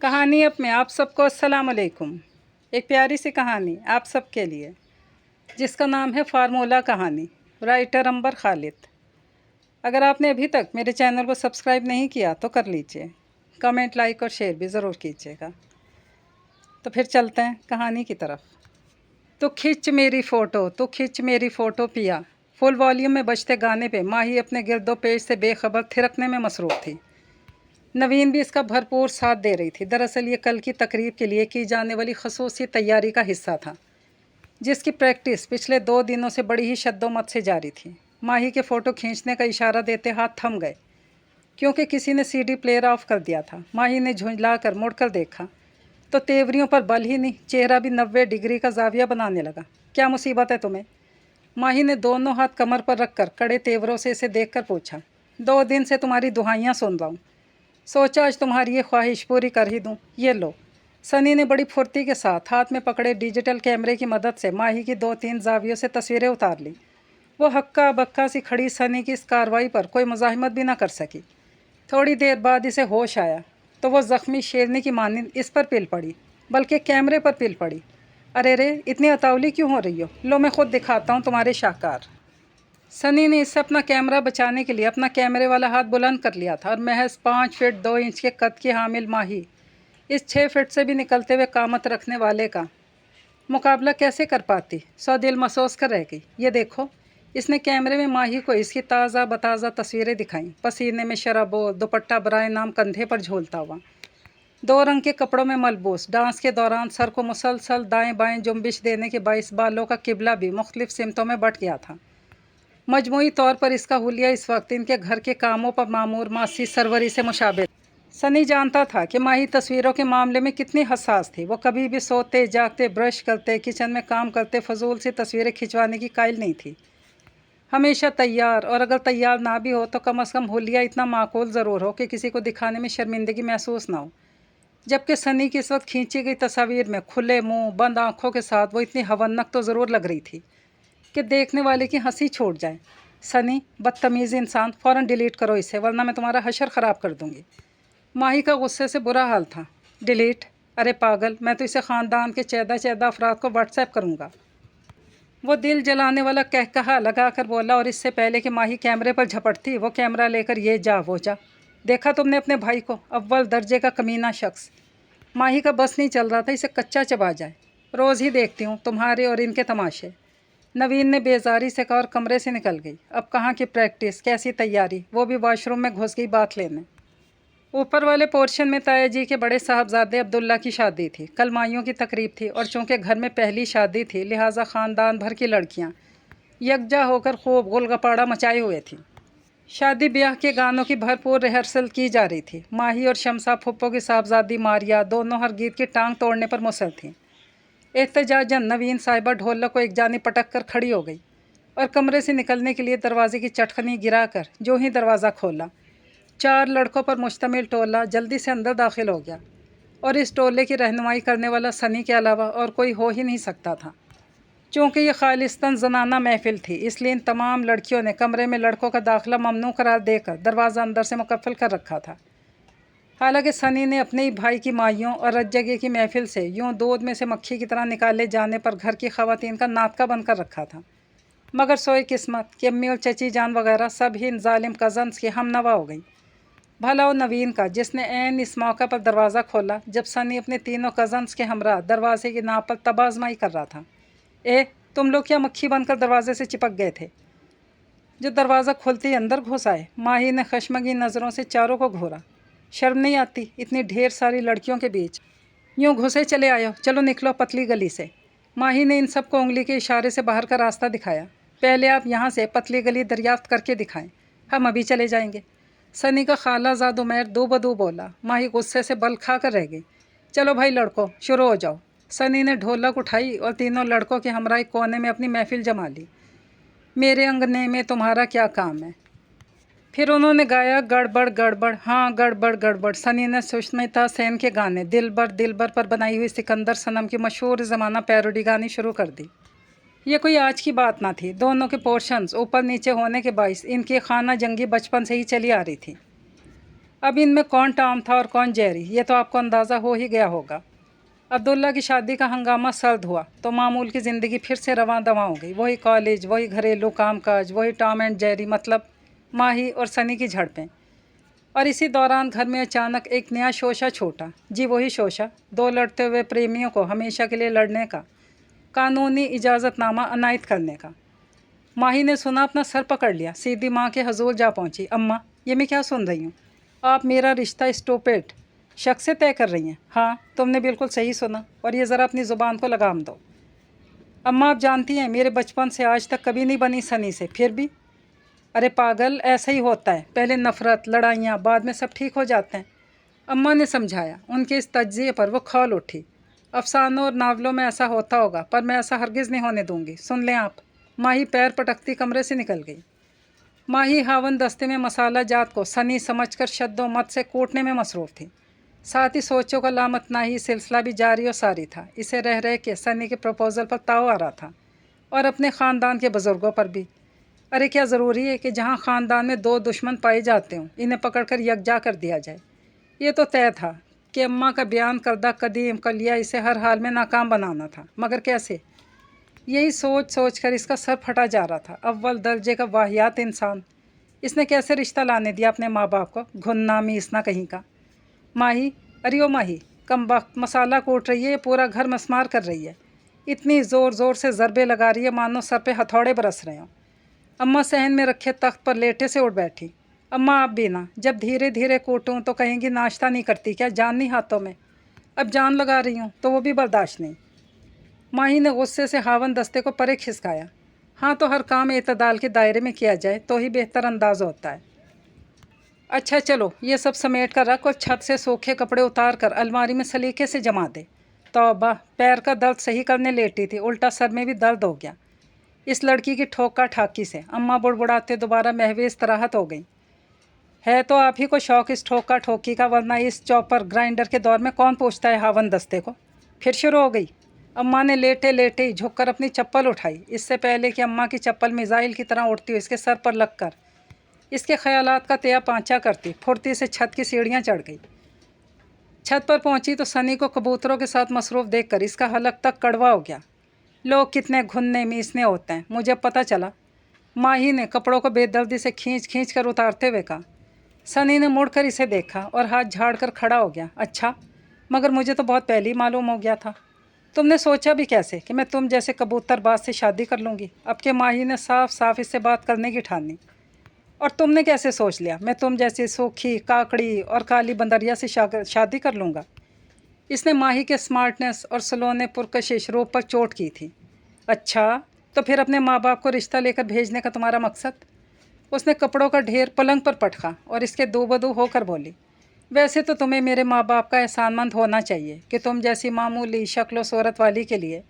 कहानी अब में आप सबको अस्सलाम वालेकुम। एक प्यारी सी कहानी आप सबके लिए जिसका नाम है फार्मूला कहानी, राइटर अंबर खालिद। अगर आपने अभी तक मेरे चैनल को सब्सक्राइब नहीं किया तो कर लीजिए, कमेंट, लाइक और शेयर भी ज़रूर कीजिएगा। तो फिर चलते हैं कहानी की तरफ। तो खिंच मेरी फ़ोटो, तो खिंच मेरी फ़ोटो पिया। फुल वॉल्यूम में बजते गाने पे माही अपने गिरदो पेश से बेखबर थिरकने में मसरूफ़ थी। नवीन भी इसका भरपूर साथ दे रही थी। दरअसल ये कल की तकरीब के लिए की जाने वाली खसूसी तैयारी का हिस्सा था, जिसकी प्रैक्टिस पिछले 2 दिनों से बड़ी ही शद्दोमत से जारी थी। माही के फ़ोटो खींचने का इशारा देते हाथ थम गए, क्योंकि किसी ने सीडी प्लेयर ऑफ कर दिया था। माही ने झुंझला कर मुड़कर देखा तो तेवरियों पर बल ही नहीं, चेहरा भी 90 डिग्री का जाविया बनाने लगा। क्या मुसीबत है तुम्हें? माही ने दोनों हाथ कमर पर रखकर कड़े तेवरों से इसे देखकर पूछा। 2 दिन से तुम्हारी दुहाइयाँ सुन रहा हूँ, सोचा आज तुम्हारी ये ख्वाहिश पूरी कर ही दूँ। ये लो। सनी ने बड़ी फुर्ती के साथ हाथ में पकड़े डिजिटल कैमरे की मदद से माही की 2-3 जावियों से तस्वीरें उतार ली। वो हक्का बक्का सी खड़ी सनी की इस कार्रवाई पर कोई मुज़ाहिमत भी ना कर सकी। थोड़ी देर बाद इसे होश आया तो वो ज़ख्मी शेरनी की मानिंद इस पर पिल पड़ी, बल्कि कैमरे पर पिल पड़ी। अरे रे, इतनी अतावली क्यों हो रही हो? लो मैं खुद दिखाता हूँ तुम्हारे शाहकार। सनी ने इससे अपना कैमरा बचाने के लिए अपना कैमरे वाला हाथ बुलंद कर लिया था और महज 5 फीट 2 इंच के कद की हामिल माही इस 6 फीट से भी निकलते हुए कामत रखने वाले का मुकाबला कैसे कर पाती? सौ दिल महसूस कर रह गई। ये देखो, इसने कैमरे में माही को इसकी ताज़ा बताज़ा तस्वीरें दिखाईं। पसीने में शराबो, दुपट्टा बराए नाम कंधे पर झूलता हुआ, 2 रंग के कपड़ों में मलबूस, डांस के दौरान सर को मुसलसल दाएं बाएं जुम्बिश देने के बाइस बालों का किबला भी मुख्तलिफ सिमतों में बट गया था। मजमूई तौर पर इसका हुलिया इस वक्त इनके घर के कामों पर मामूर मासी सरवरी से मुशाबे। सनी जानता था कि माही तस्वीरों के मामले में कितनी हसास थी। वो कभी भी सोते जागते, ब्रश करते, किचन में काम करते फजूल सी तस्वीरें खिंचवाने की कायल नहीं थी। हमेशा तैयार, और अगर तैयार ना भी हो तो कम अज़ कम हुलिया इतना माकूल ज़रूर हो कि किसी को दिखाने में शर्मिंदगी महसूस ना हो। जबकि सनी की इस वक्त खींची गई तस्वीर में खुले मुंह, बंद आँखों के साथ वो इतनी हवन्नक तो ज़रूर लग रही थी कि देखने वाले की हंसी छूट जाए। सनी, बदतमीज़ इंसान, फ़ौरन डिलीट करो इसे, वरना मैं तुम्हारा हशर ख़राब कर दूँगी। माही का गुस्से से बुरा हाल था। डिलीट? अरे पागल, मैं तो इसे ख़ानदान के चैदा अफराद को व्हाट्सएप करूँगा। वो दिल जलाने वाला कहकहा लगा कर बोला, और इससे पहले कि माही कैमरे पर झपटती वो कैमरा लेकर ये जा वो जा। देखा तुमने अपने भाई को? अव्वल दर्जे का कमीना शख्स। माही का बस नहीं चल रहा था इसे कच्चा चबा जाए। रोज़ ही देखती हूँ तुम्हारे और इनके तमाशे। नवीन ने बेजारी से कहा और कमरे से निकल गई। अब कहाँ की प्रैक्टिस, कैसी तैयारी, वो भी वॉशरूम में घुस गई बात लेने। ऊपर वाले पोर्शन में ताया जी के बड़े साहबजादे अब्दुल्ला की शादी थी। कल माइयों की तकरीब थी, और चूँकि घर में पहली शादी थी लिहाजा ख़ानदान भर की लड़कियाँ यकजा होकर खूब गुलगपाड़ा मचाए हुए थीं। शादी ब्याह के गानों की भरपूर रिहर्सल की जा रही थी। माही और शमसा फुप्पो की साहबजादी मारिया दोनों हर गीत की टांग तोड़ने पर मुसर थीं। एहतजाजन नवीन साहिबा ढोलक को एक जानिब पटक कर खड़ी हो गई और कमरे से निकलने के लिए दरवाजे की चटखनी गिराकर जो ही दरवाज़ा खोला, 4 लड़कों पर मुश्तमिल टोला जल्दी से अंदर दाखिल हो गया, और इस टोले की रहनुमाई करने वाला सनी के अलावा और कोई हो ही नहीं सकता था। चूँकि यह खालिस्तन जनाना महफिल थी, इसलिए इन तमाम लड़कियों ने कमरे में लड़कों का दाखिला ममनू करार देकर दरवाज़ा अंदर से मुकफ़्फ़ल कर रखा था। हालांकि सनी ने अपने ही भाई की माइयों और रज्जगे की महफिल से यूं दूध में से मक्खी की तरह निकाले जाने पर घर की ख़वातीन का नातका बनकर रखा था। मगर सोए किस्मत कि अम्मी और चची जान वगैरह सब ही इन जालिम कज़न्स की हमनवा हो गई। भला वो नवीन का, जिसने ऐन इस मौका पर दरवाज़ा खोला जब सनी अपने तीनों कज़न्स के हमरा दरवाजे की नाप पर तबाजमाई कर रहा था। तुम लोग क्या मक्खी बनकर दरवाजे से चिपक गए थे जो दरवाज़ा खुलते ही अंदर घुस आए? माही ने खशमगी नज़रों से चारों को घूरा। शर्म नहीं आती इतनी ढेर सारी लड़कियों के बीच यूँ घुसे चले आयो? चलो निकलो पतली गली से। माही ने इन सबको उंगली के इशारे से बाहर का रास्ता दिखाया। पहले आप यहाँ से पतली गली दरियाफ्त करके दिखाएं, हम अभी चले जाएंगे। सनी का खालाजाद उमैर दो बदू बोला। माही गुस्से से बल खा कर रह गई। चलो भाई लड़कों, शुरू हो जाओ। सनी ने ढोलक उठाई और तीनों लड़कों के हमरा एक कोने में अपनी महफिल जमा ली। मेरे अंगने में तुम्हारा क्या काम है। फिर उन्होंने गाया गड़बड़ गड़बड़, हाँ गड़बड़ गड़बड़। सनी ने सुष्मिता सेन के गाने दिलबर पर बनाई हुई सिकंदर सनम की मशहूर ज़माना पैरोडी गानी शुरू कर दी। ये कोई आज की बात ना थी। दोनों के पोर्शंस ऊपर नीचे होने के बाइस इनकी खाना जंगी बचपन से ही चली आ रही थी। अब इनमें कौन टॉम था और कौन जेरी, ये तो आपको अंदाज़ा हो ही गया होगा। अब्दुल्ला की शादी का हंगामा सर्द हुआ तो मामूल की ज़िंदगी फिर से रवां दवां हो गई। वही कॉलेज, वही घरेलू कामकाज, वही टॉम एंड जेरी, मतलब माही और सनी की झड़पें। और इसी दौरान घर में अचानक एक नया शोशा छूटा। जी वही शोशा, दो लड़ते हुए प्रेमियों को हमेशा के लिए लड़ने का कानूनी इजाज़तनामा अनायत करने का। माही ने सुना, अपना सर पकड़ लिया, सीधी माँ के हजूर जा पहुँची। अम्मा, ये मैं क्या सुन रही हूँ? आप मेरा रिश्ता स्टूपिड शख्स से तय कर रही हैं। हाँ, तुमने बिल्कुल सही सुना, और ये ज़रा अपनी ज़ुबान को लगाम दो। अम्मा, आप जानती हैं मेरे बचपन से आज तक कभी नहीं बनी सनी से, फिर भी। अरे पागल, ऐसा ही होता है, पहले नफ़रत, लड़ाइयाँ, बाद में सब ठीक हो जाते हैं। अम्मा ने समझाया। उनके इस तज्ज़िये पर वो खौल उठी। अफसानों और नावलों में ऐसा होता होगा, पर मैं ऐसा हरगिज़ नहीं होने दूंगी। सुन लें आप। माही पैर पटकती कमरे से निकल गई। माही हावन दस्ते में मसाला जात को सनी समझकर शद्दो मत से कूटने में मसरूफ़ थी। साथ ही सोचों का लामतनाही सिलसिला भी जारी और सारी था। इसे रह रह के सनी के प्रपोज़ल पर ताव आ रहा था, और अपने ख़ानदान के बुज़ुर्गों पर भी। अरे क्या ज़रूरी है कि जहाँ ख़ानदान में दो दुश्मन पाए जाते हों, इन्हें पकड़कर यकजा कर दिया जाए? ये तो तय था कि अम्मा का बयान करदा कदीम कलिया इसे हर हाल में नाकाम बनाना था, मगर कैसे? यही सोच सोच कर इसका सर फटा जा रहा था। अव्वल दर्जे का वाहियात इंसान, इसने कैसे रिश्ता लाने दिया अपने माँ बाप को? घुन्ना मीसना कहीं का। माही, अरे ओ माही, कम वक्त मसाला कूट रही है, ये पूरा घर मसमार कर रही है। इतनी ज़ोर ज़ोर से ज़रबे लगा रही है मानो सर पे हथौड़े बरस रहे हों। अम्मा सहन में रखे तख्त पर लेटे से उठ बैठी। अम्मा, आप भी ना, जब धीरे धीरे कूटूं तो कहेंगी नाश्ता नहीं करती क्या? जान नहीं हाथों में। अब जान लगा रही हूँ तो वो भी बर्दाश्त नहीं। माही ने गुस्से से हावन दस्ते को परे खिसकाया। हाँ, तो हर काम एतदाल के दायरे में किया जाए तो ही बेहतर अंदाज होता है। अच्छा चलो, ये सब समेट कर रख और छत से सूखे कपड़े उतार कर अलमारी में सलीके से जमा दे। तौबा, पैर का दर्द सही करने लेटी थी, उल्टा सर में भी दर्द हो गया इस लड़की की ठोका ठाकी से। अम्मा बुड़बुड़ाते दोबारा महवे तराहत हो गई। है तो आप ही को शौक इस ठोका ठोकी का, वरना इस चॉपर ग्राइंडर के दौर में कौन पूछता है हावन दस्ते को? फिर शुरू हो गई। अम्मा ने लेटे लेटे ही झुककर अपनी चप्पल उठाई, इससे पहले कि अम्मा की चप्पल मिसाइल की तरह उड़ती हुई इसके सर पर लगकर इसके ख्यालात का तया पांचा करती फुर्ती से छत की सीढ़ियाँ चढ़ गई। छत पर पहुंची तो सनी को कबूतरों के साथ मसरूफ़ देखकर इसका हलक तक कड़वा हो गया। लोग कितने घुनने मीसने होते हैं, मुझे पता चला। माही ने कपड़ों को बेदर्दी से खींच खींच कर उतारते हुए कहा। सनी ने मुड़कर इसे देखा और हाथ झाड़ कर खड़ा हो गया। अच्छा, मगर मुझे तो बहुत पहले ही मालूम हो गया था। तुमने सोचा भी कैसे कि मैं तुम जैसे कबूतरबाज से शादी कर लूँगी? अब के माही ने साफ साफ इससे बात करने की ठानी। और तुमने कैसे सोच लिया मैं तुम जैसी सूखी काकड़ी और काली बंदरिया से शादी कर लूँगा? इसने माही के स्मार्टनेस और सलोने पुरकशिश रूप पर चोट की थी। अच्छा, तो फिर अपने माँ बाप को रिश्ता लेकर भेजने का तुम्हारा मकसद? उसने कपड़ों का ढेर पलंग पर पटका और इसके दो बदू होकर बोली। वैसे तो तुम्हें मेरे माँ बाप का एहसानमंद होना चाहिए कि तुम जैसी मामूली शक्ल सूरत वाली के लिए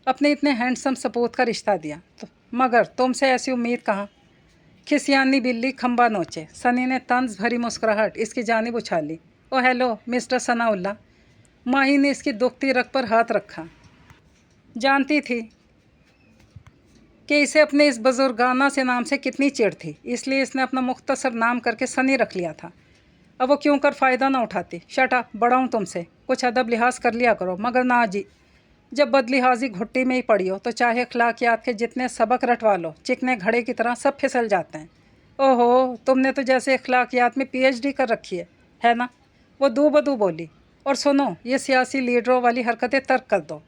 अपने इतने हैंडसम सपूत का रिश्ता दिया, तो मगर तुमसे ऐसी उम्मीद कहाँ। खिसियानी बिल्ली खंबा नोचे। सनी ने तंज भरी मुस्कुराहट इसकी जानिब उछाली। ओ हेलो मिस्टर सनाउल्ला। माही ने इसकी दुखती रग पर हाथ रखा। जानती थी कि इसे अपने इस बुजुर्गाना से नाम से कितनी चिढ़ थी, इसलिए इसने अपना मुख्तसर नाम करके सनी रख लिया था। अब वो क्यों कर फ़ायदा ना उठाती। शट अप, बड़ा हूँ तुमसे, कुछ अदब लिहाज कर लिया करो। मगर ना जी, जब बदलिहाजी घुट्टी में ही पड़ी हो तो चाहे अखलाकियात के जितने सबक रटवा लो, चिकने घड़े की तरह सब फिसल जाते हैं। ओहो, तुमने तो जैसे अखलाकियात में PhD कर रखी है ना? वो दू बदू बोली। और सुनो, ये सियासी लीडरों वाली हरकतें तर्क कर दो।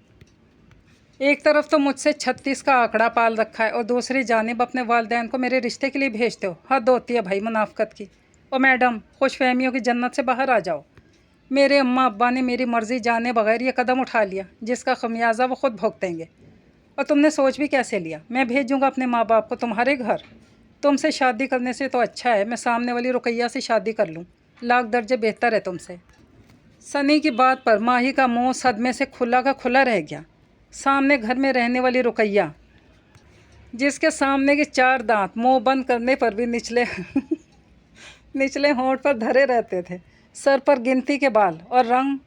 एक तरफ तो मुझसे 36 का आंकड़ा पाल रखा है और दूसरी जानिब अपने वालिदैन को मेरे रिश्ते के लिए भेजते हो। हद होती है भाई मुनाफकत की। ओ मैडम, खुशफहमियों की जन्नत से बाहर आ जाओ। मेरे अम्मा अब्बा ने मेरी मर्ज़ी जाने बगैर ये कदम उठा लिया, जिसका खमियाजा वो खुद भुगतेंगे। और तुमने सोच भी कैसे लिया मैं भेजूँगा अपने माँ बाप को तुम्हारे घर? तुमसे शादी करने से तो अच्छा है मैं सामने वाली रुकैया से शादी कर लूँ, लाख दर्जे बेहतर है तुमसे। सनी की बात पर माही का मुंह सदमे से खुला का खुला रह गया। सामने घर में रहने वाली रुकैया, जिसके सामने के 4 दांत मुंह बंद करने पर भी निचले निचले होंठ पर धरे रहते थे, सर पर गिनती के बाल और रंग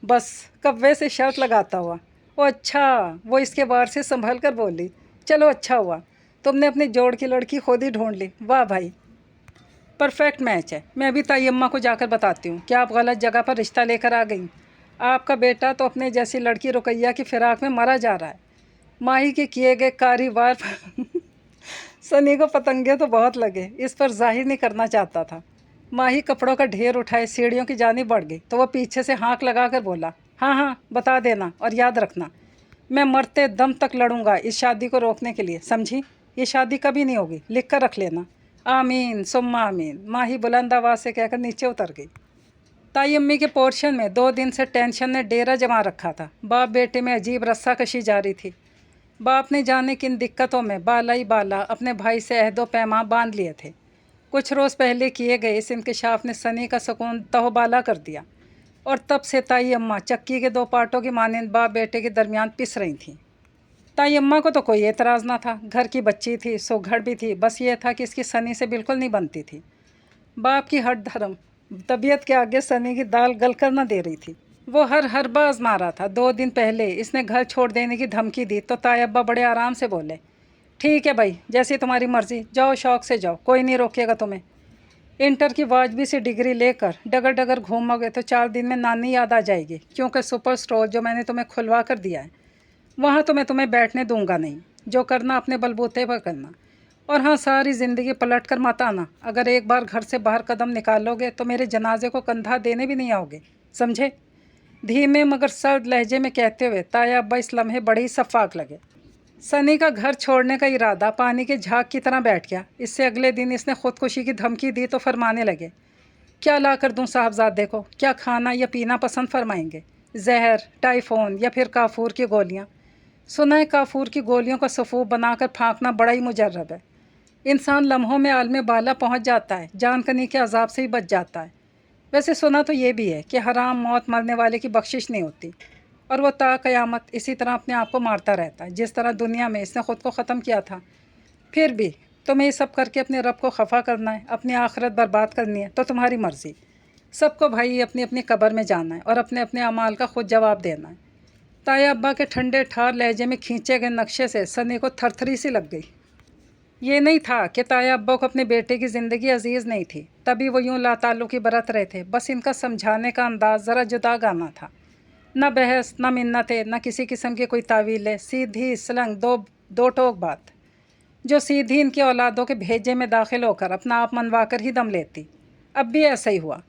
बस कव्वे से शर्त लगाता हुआ। ओ अच्छा, वो इसके बार से संभल कर बोली। चलो अच्छा हुआ तुमने अपनी जोड़ की लड़की खुद ही ढूंढ ली। वाह भाई। परफेक्ट मैच है। मैं अभी ताई अम्मा को जाकर बताती हूँ कि आप गलत जगह पर रिश्ता लेकर आ गई। आपका बेटा तो अपने जैसी लड़की रुकैया की फिराक में मरा जा रहा है। माही के किए गए कारीवार सनी को पतंगे तो बहुत लगे, इस पर जाहिर नहीं करना चाहता था। माही कपड़ों का ढेर उठाए सीढ़ियों की जानिब बढ़ गई तो वह पीछे से हाँक लगा कर बोला, हाँ हाँ बता देना, और याद रखना मैं मरते दम तक लड़ूंगा इस शादी को रोकने के लिए, समझी? ये शादी कभी नहीं होगी, लिख कर रख लेना। आमीन सुम्मा आमीन, माही बुलंद आवाज़ से कहकर नीचे उतर गई। ताई अम्मी के पोर्शन में 2 दिन से टेंशन ने डेरा जमा रखा था। बाप बेटे में अजीब रस्साकशी जारी थी। बाप ने जाने किन दिक्कतों में बाला ही बाला अपने भाई से अहदो पैमा बांध लिए थे। कुछ रोज़ पहले किए गए इस इंकशाफ ने सनी का सुकून तहोबाला कर दिया, और तब से ताई अम्मा चक्की के 2 पार्टों की मानिंद बाप बेटे के दरमियान पिस रही थीं। ताई अम्मा को तो कोई एतराज़ ना था, घर की बच्ची थी, सुघड़ भी थी, बस ये था कि इसकी सनी से बिल्कुल नहीं बनती थी। बाप की हट धर्म तबीयत के आगे सनी की दाल गलकर न दे रही थी। वो हर बाज मारा था। 2 दिन पहले इसने घर छोड़ देने की धमकी दी तो ताई अब्बा बड़े आराम से बोले, ठीक है भाई, जैसी तुम्हारी मर्ज़ी, जाओ शौक़ से जाओ, कोई नहीं रोकेगा तुम्हें। इंटर की वाजबी सी डिग्री लेकर डगर डगर घूमोगे तो 4 दिन में नानी याद आ जाएगी, क्योंकि सुपर स्टोर जो मैंने तुम्हें खुलवा कर दिया है वहाँ तो मैं तुम्हें बैठने दूंगा नहीं। जो करना अपने बलबूते पर करना, और हाँ सारी ज़िंदगी पलट कर मत आना। अगर एक बार घर से बाहर कदम निकालोगे तो मेरे जनाजे को कंधा देने भी नहीं आओगे, समझे? धीमे मगर सर्द लहजे में कहते हुए ताया अब्बा इस लम्हे बड़े ही सफ़ाक लगे। सनी का घर छोड़ने का इरादा पानी के झाग की तरह बैठ गया। इससे अगले दिन इसने ख़ुदकुशी की धमकी दी तो फरमाने लगे, क्या ला कर दूँ साहबजादे को? क्या खाना या पीना पसंद फरमाएंगे? जहर, टाइफोन या फिर काफूर की गोलियाँ? सुना है काफूर की गोलियों का सफ़ूफ बनाकर फाँकना बड़ा ही मुजर्रब है। इंसान लम्हों में आलमे बाला पहुँच जाता है, जान कनी के अजाब से ही बच जाता है। वैसे सुना तो ये भी है कि हराम मौत मरने वाले की बख्शिश नहीं होती, और वो ता क़यामत इसी तरह अपने आप को मारता रहता है जिस तरह दुनिया में इसने ख़ुद को ख़त्म किया था। फिर भी तुम्हें ये सब करके अपने रब को खफा करना है, अपनी आखिरत बर्बाद करनी है तो तुम्हारी मर्ज़ी। सबको भाई अपनी अपनी कब्र में जाना है और अपने अपने अमाल का खुद जवाब देना है। ताया अब्बा के ठंडे ठार लहजे में खींचे गए नक्शे से सनी को थरथरी सी लग गई। ये नहीं था कि ताया अब्बा को अपने बेटे की ज़िंदगी अजीज़ नहीं थी, तभी वो यूँ लाताल्लुकी बरत रहे थे। बस इनका समझाने का अंदाज़ ज़रा जुदा गाना था। न बहस, न मिन्नतें, न किसी किस्म की कोई तावीलें, सीधी सलंग दो टोक बात जो सीधी इनकी औलादों के भेजे में दाखिल होकर अपना आप मनवा कर ही दम लेती। अब भी ऐसा ही हुआ।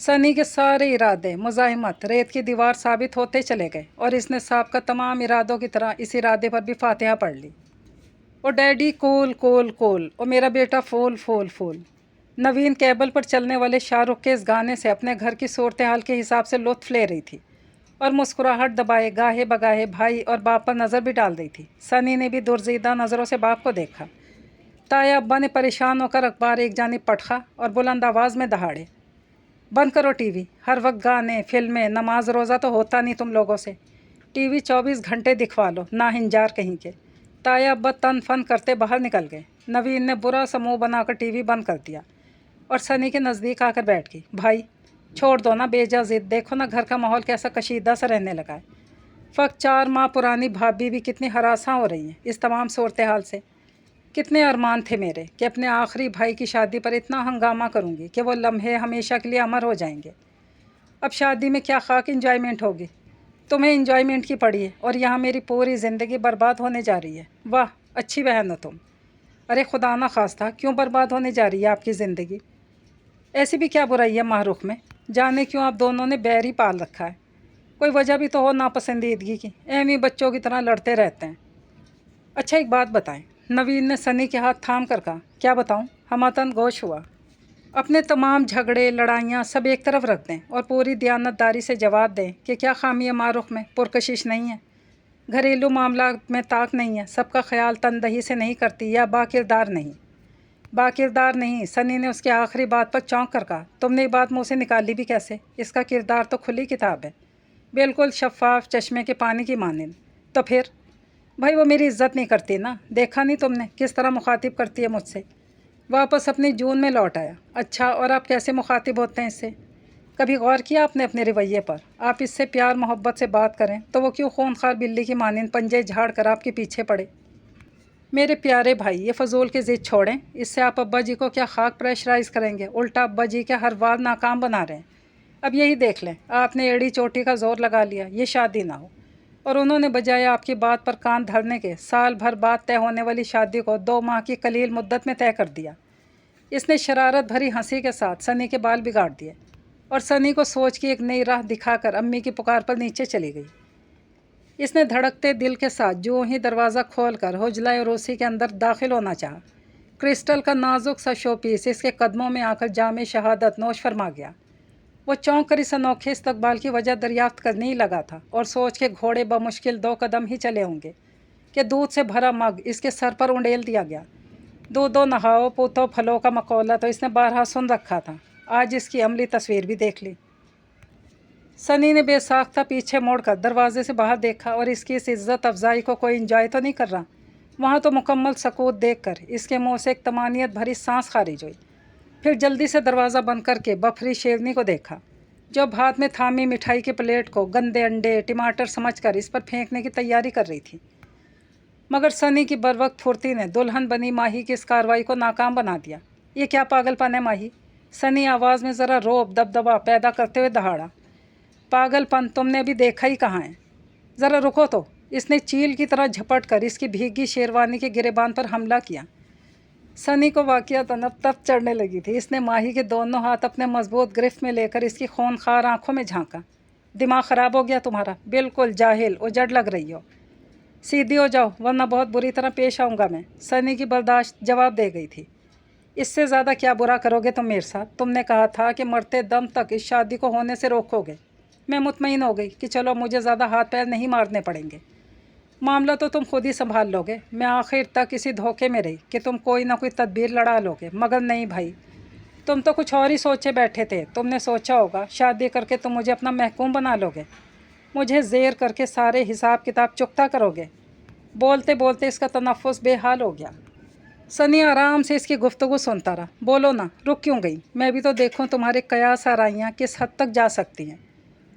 सनी के सारे इरादे मुज़ाहिमत रेत की दीवार साबित होते चले गए, और इसने साहब का तमाम इरादों की तरह इस इरादे पर भी फातिहा पढ़ ली। और डैडी कूल कूल कूल, और मेरा बेटा फूल फूल फूल। नवीन केबल पर चलने वाले शाहरुख के इस गाने से अपने घर की सूरत हाल के हिसाब से लुत्फ़ ले रही थी, और मुस्कुराहट दबाए गाहे बगाहे भाई और बाप पर नज़र भी डाल रही थी। सनी ने भी दुर्जीदा नज़रों से बाप को देखा। ताया अब्बा ने परेशान होकर अखबार एक जानिब पटखा और बुलंद आवाज़ में दहाड़े, बंद करो टीवी। हर वक्त गाने, फिल्में, नमाज रोज़ा तो होता नहीं तुम लोगों से। टीवी 24 घंटे दिखवा लो, ना हिंजार कहीं के। ताया अब्बा तन फन करते बाहर निकल गए। नवीन ने बुरा सा मुँह बनाकर टीवी बंद कर दिया और सनी के नज़दीक आकर बैठ गई। भाई छोड़ दो ना बेजा ज़िद, देखो ना घर का माहौल कैसा कशीदा सा रहने लगा है। फ़क्त 4 माह पुरानी भाभी भी कितनी हरासा हो रही हैं इस तमाम सूरत हाल से। कितने अरमान थे मेरे कि अपने आखिरी भाई की शादी पर इतना हंगामा करूंगी कि वो लम्हे हमेशा के लिए अमर हो जाएंगे। अब शादी में क्या खाक इंजॉयमेंट होगी? तुम्हें इंजॉयमेंट की पड़ी है, और यहाँ मेरी पूरी ज़िंदगी बर्बाद होने जा रही है। वाह अच्छी बहन हो तुम। अरे खुदा ना खास्ता, क्यों बर्बाद होने जा रही है आपकी ज़िंदगी? ऐसी भी क्या बुराई है माहरुख में? जाने क्यों आप दोनों ने बैर ही पाल रखा है। कोई वजह भी तो हो नापसंदीदगी की, एमी बच्चों की तरह लड़ते रहते हैं। अच्छा एक बात बताएं, नवीन ने सनी के हाथ थाम कर कहा। क्या बताऊं? हमातन गोश हुआ। अपने तमाम झगड़े लड़ाइयाँ सब एक तरफ रख दें और पूरी दयानतदारी से जवाब दें कि क्या खामी है मारुख में? पुरकशिश नहीं है, घरेलू मामला में ताक नहीं है, सबका ख्याल तनदही से नहीं करती, या बाकिरदार नहीं? बाकिरदार नहीं, सनी ने उसकी आखिरी बात पर चौंक कर कहा। तुमने ये बात मुँह से निकाली भी कैसे? इसका किरदार तो खुली किताब है, बिल्कुल शफाफ चश्मे के पानी की मानिंद। तो फिर भाई वो मेरी इज़्ज़त नहीं करती ना, देखा नहीं तुमने किस तरह मुखातिब करती है मुझसे? वापस अपनी जून में लौट आया। अच्छा, और आप कैसे मुखातिब होते हैं इससे? कभी गौर किया आपने अपने रवैये पर? आप इससे प्यार मोहब्बत से बात करें तो वो क्यों खूनखार बिल्ली की मानिंद पंजे झाड़ कर आपके पीछे पड़े? میرے پیارے بھائی، یہ فضول کی ضد چھوڑیں، اس سے آپ ابا جی کو کیا خاک پریشرائز کریں گے، الٹا ابا جی کے ہر وار ناکام بنا رہے ہیں۔ اب یہی دیکھ لیں، آپ نے ایڑی چوٹی کا زور لگا لیا یہ شادی نہ ہو، اور انہوں نے بجائے آپ کی بات پر کان دھرنے کے سال بھر بعد طے ہونے والی شادی کو 2 ماہ کی قلیل مدت میں طے کر دیا۔ اس نے شرارت بھری ہنسی کے ساتھ سنی کے بال بگاڑ دیے، اور سنی کو سوچ کی ایک نئی راہ دکھا کر امی کی پکار پر نیچے چلی گئی۔ اس نے دھڑکتے دل کے ساتھ جو ہی دروازہ کھول کر حجلہ عروسی کے اندر داخل ہونا چاہا، کرسٹل کا نازک سا شو پیس اس کے قدموں میں آ کر جام شہادت نوش فرما گیا۔ وہ چونک کر اس انوکھے استقبال کی وجہ دریافت کرنے ہی لگا تھا، اور سوچ کے گھوڑے بمشکل 2 قدم ہی چلے ہوں گے کہ دودھ سے بھرا مگ اس کے سر پر انڈیل دیا گیا۔ دودھو نہاؤ پوتو پھلو کا مقولہ تو اس نے بارہا سن رکھا تھا، آج اس کی عملی تصویر بھی دیکھ لی۔ سنی نے بے ساختہ پیچھے موڑ کر دروازے سے باہر دیکھا، اور اس کی اس عزت افزائی کو کوئی انجوائے تو نہیں کر رہا۔ وہاں تو مکمل سکوت دیکھ کر اس کے منہ سے ایک طمانیت بھری سانس خارج ہوئی۔ پھر جلدی سے دروازہ بند کر کے بفری شیرنی کو دیکھا، جو ہاتھ میں تھامی مٹھائی کی پلیٹ کو گندے انڈے ٹماٹر سمجھ کر اس پر پھینکنے کی تیاری کر رہی تھی۔ مگر سنی کی بروقت پھرتی نے دلہن بنی ماہی کی اس کارروائی کو ناکام بنا دیا۔ یہ کیا پاگل پن ہے ماہی؟ سنی آواز میں ذرا روب دبدبا پیدا کرتے ہوئے دہاڑا۔ پاگل پن تم نے ابھی دیکھا ہی کہاں ہے؟ ذرا رکو تو۔ اس نے چیل کی طرح جھپٹ کر اس کی بھیگی شیروانی کے گریبان پر حملہ کیا۔ سنی کو واقعتاً اب تپ چڑھنے لگی تھی۔ اس نے ماہی کے دونوں ہاتھ اپنے مضبوط گرفت میں لے کر اس کی خونخوار آنکھوں میں جھانکا۔ دماغ خراب ہو گیا تمہارا؟ بالکل جاہل اجڑ لگ رہی ہو۔ سیدھی ہو جاؤ ورنہ بہت بری طرح پیش آؤں گا میں، سنی کی برداشت جواب دے گئی تھی۔ اس سے زیادہ کیا برا کرو گے تم میرے ساتھ؟ تم نے کہا تھا کہ مرتے دم تک اس شادی کو ہونے سے روکو گے۔ میں مطمئن ہو گئی کہ چلو مجھے زیادہ ہاتھ پیر نہیں مارنے پڑیں گے، معاملہ تو تم خود ہی سنبھال لو گے۔ میں آخر تک اسی دھوکے میں رہی کہ تم کوئی نہ کوئی تدبیر لڑا لو گے، مگر نہیں بھائی، تم تو کچھ اور ہی سوچے بیٹھے تھے۔ تم نے سوچا ہوگا شادی کر کے تم مجھے اپنا محکوم بنا لو گے، مجھے زیر کر کے سارے حساب کتاب چکتا کرو گے۔ بولتے بولتے اس کا تنفس بے حال ہو گیا۔ سنی آرام سے اس کی گفتگو سنتا رہا۔ بولو نا، رک کیوں گئی؟ میں بھی تو دیکھوں تمہارے قیاس آرائیاں کس حد تک جا سکتی ہیں،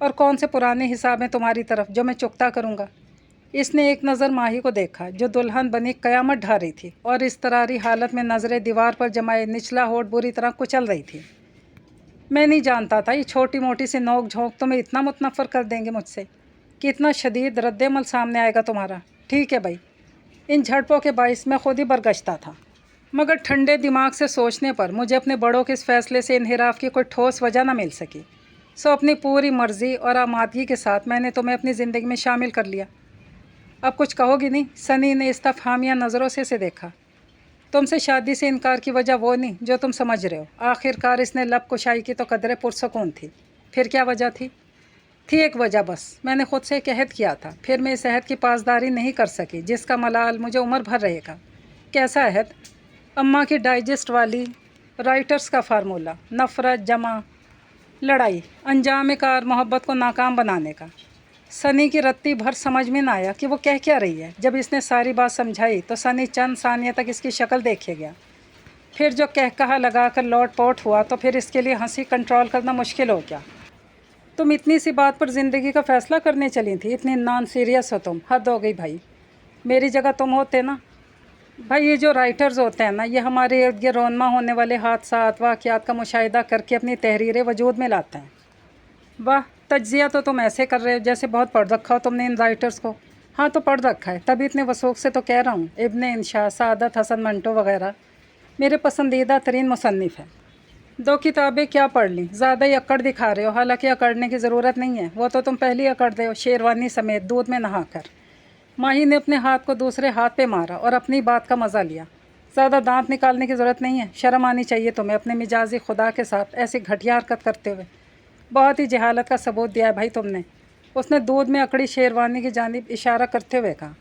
اور کون سے پرانے حساب ہیں تمہاری طرف جو میں چکتا کروں گا۔ اس نے ایک نظر ماہی کو دیکھا جو دلہن بنی قیامت ڈھا رہی تھی، اور اس طراری حالت میں نظریں دیوار پر جمائے نچلا ہونٹ بری طرح کچل رہی تھی۔ میں نہیں جانتا تھا یہ چھوٹی موٹی سی نوک جھونک تمہیں اتنا متنفر کر دیں گے مجھ سے، کہ اتنا شدید رد عمل سامنے آئے گا تمہارا۔ ٹھیک ہے بھائی، ان جھڑپوں کے باعث میں خود ہی برگشتہ تھا، مگر ٹھنڈے دماغ سے سوچنے پر مجھے اپنے بڑوں کے اس فیصلے سے انحراف کی کوئی ٹھوس وجہ نہ مل سکی۔ سو اپنی پوری مرضی اور آمادگی کے ساتھ میں نے تمہیں اپنی زندگی میں شامل کر لیا۔ اب کچھ کہو گی نہیں؟ سنی نے استفہامیہ نظروں سے اسے دیکھا۔ تم سے شادی سے انکار کی وجہ وہ نہیں جو تم سمجھ رہے ہو۔ آخر کار اس نے لب کشائی کی تو قدرے پرسکون تھی۔ پھر کیا وجہ تھی؟ ایک وجہ بس، میں نے خود سے ایک عہد کیا تھا، پھر میں اس عہد کی پاسداری نہیں کر سکی، جس کا ملال مجھے عمر بھر رہے گا۔ کیسا عہد؟ اماں کی ڈائجسٹ والی رائٹرز کا فارمولہ، نفرت جمع لڑائی، انجام کار محبت کو ناکام بنانے کا۔ سنی کی رتی بھر سمجھ میں نہ آیا کہ وہ کہہ کیا رہی ہے۔ جب اس نے ساری بات سمجھائی تو سنی چند ثانیہ تک اس کی شکل دیکھے گیا، پھر جو کہا لگا کر لوٹ پوٹ ہوا تو پھر اس کے لیے ہنسی کنٹرول کرنا مشکل ہو گیا۔ تم اتنی سی بات پر زندگی کا فیصلہ کرنے چلی تھی؟ اتنی نان سیریس ہو تم، حد ہو گئی بھائی۔ میری جگہ تم ہوتے نا بھائی، یہ جو رائٹرز ہوتے ہیں نا، یہ ہمارے ارد گرد رونما ہونے والے حادثات واقعات کا مشاہدہ کر کے اپنی تحریریں وجود میں لاتے ہیں۔ واہ، تجزیہ تو تم ایسے کر رہے ہو جیسے بہت پڑھ رکھا ہو تم نے ان رائٹرز کو۔ ہاں تو پڑھ رکھا ہے، تبھی اتنے وثوق سے تو کہہ رہا ہوں۔ ابن انشا، سعادت حسن منٹو وغیرہ میرے پسندیدہ ترین مصنف ہیں۔ 2 کتابیں کیا پڑھ لیں؟ زیادہ ہی اکڑ دکھا رہے ہو، حالانکہ اکڑنے کی ضرورت نہیں ہے، وہ تو تم پہلے اکڑ دے ہو، شیروانی سمیت دودھ میں نہا کر۔ ماہی نے اپنے ہاتھ کو دوسرے ہاتھ پہ مارا اور اپنی بات کا مزہ لیا۔ زیادہ دانت نکالنے کی ضرورت نہیں ہے، شرم آنی چاہیے تمہیں اپنے مجازی خدا کے ساتھ ایسی گھٹیا حرکت کرتے ہوئے۔ بہت ہی جہالت کا ثبوت دیا ہے بھائی تم نے، اس نے دودھ میں اکڑی شیروانی کی جانب اشارہ کرتے ہوئے کہا۔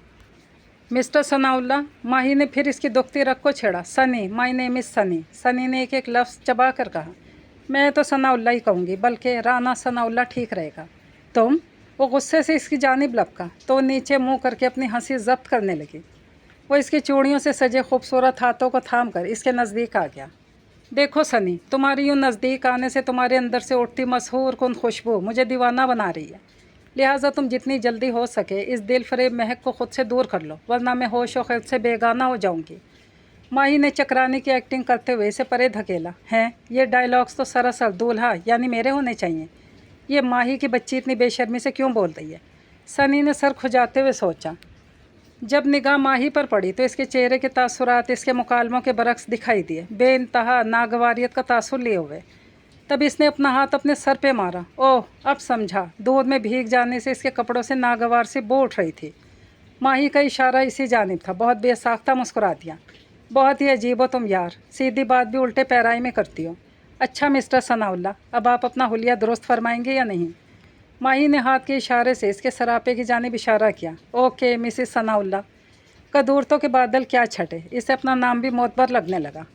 مسٹر ثناء اللہ، ماہی نے پھر اس کی دکھتی رگ کو چھیڑا۔ سنی، مائی نیم از سنی۔ سنی نے ایک ایک لفظ چبا کر کہا۔ میں تو ثناء اللہ ہی کہوں گی، بلکہ رانا ثناء اللہ ٹھیک رہے گا۔ تم؟ وہ غصے سے اس کی جانب لپکا تو نیچے منہ کر کے اپنی ہنسی ضبط کرنے لگی۔ وہ اس کی چوڑیوں سے سجے خوبصورت ہاتھوں کو تھام کر اس کے نزدیک آ گیا۔ دیکھو سنی، تمہاری یوں نزدیک آنے سے تمہارے اندر سے اٹھتی مسحور کن خوشبو مجھے دیوانہ بنا رہی ہے۔ लिहाजा तुम जितनी जल्दी हो सके इस दिल फरेब महक को खुद से दूर कर लो, वरना मैं होश व खैर से बेगाना हो जाऊंगी। माही ने चकराने की एक्टिंग करते हुए इसे परे धकेला। हैं, ये डायलॉग्स तो सरासर दूल्हा यानी मेरे होने चाहिए। ये माही की बच्ची इतनी बेशर्मी से क्यों बोल रही है? सनी ने सर खुजाते हुए सोचा। जब निगाह माही पर पड़ी तो इसके चेहरे के तासुरात इसके मुकालमों के बरक्स दिखाई दिए, बेइंतहा नागवारियत का तासुर लिए हुए। तब इसने अपना हाथ अपने सर पे मारा। ओह, अब समझा, दूध में भीग जाने से इसके कपड़ों से नागवार सी बो उठ रही थी। माही का इशारा इसी जानिब था। बहुत बेसाख्ता मुस्कुरा दिया। बहुत ही अजीब हो तुम यार, सीधी बात भी उल्टे पैराई में करती हो। अच्छा मिस्टर सनाउल्ला, अब आप अपना हुलिया दुरुस्त फरमाएंगे या नहीं? माही ने हाथ के इशारे से इसके सरापे की जानिब इशारा किया। Okay Mrs Sanaullah. कदूरतों के बादल क्या छटे, इसे अपना नाम भी मोतबर लगने लगा।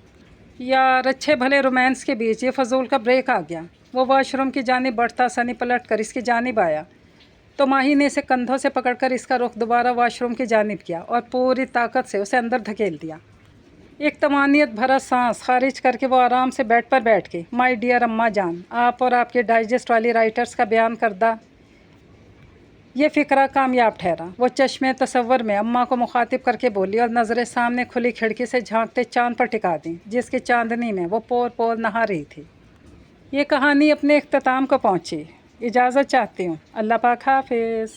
यार, अच्छे भले रोमांस के बीच ये फजूल का ब्रेक आ गया। वो वॉशरूम की जानिब बढ़ता सनी पलट कर इसकी जानिब आया तो माही ने इसे कंधों से पकड़कर इसका रुख दोबारा वॉशरूम की जानिब किया और पूरी ताकत से उसे अंदर धकेल दिया। एक तमानियत भरा सांस खारिज करके वो आराम से बेड पर बैठ गई। माय डियर अम्मा जान, आप और आपके डाइजेस्ट वाली राइटर्स का बयान करदा ये फ़िक्रा कामयाब ठहरा। वो चश्मे तसव्वुर में अम्मा को मुखातिब करके बोली और नज़रें सामने खुली खिड़की से झांकते चांद पर टिका दी, जिसकी चांदनी में वो पोर पोर नहा रही थी। ये कहानी अपने इख्तिताम को पहुंची। इजाज़त चाहती हूँ। अल्लाह पाक हाफ़िज़।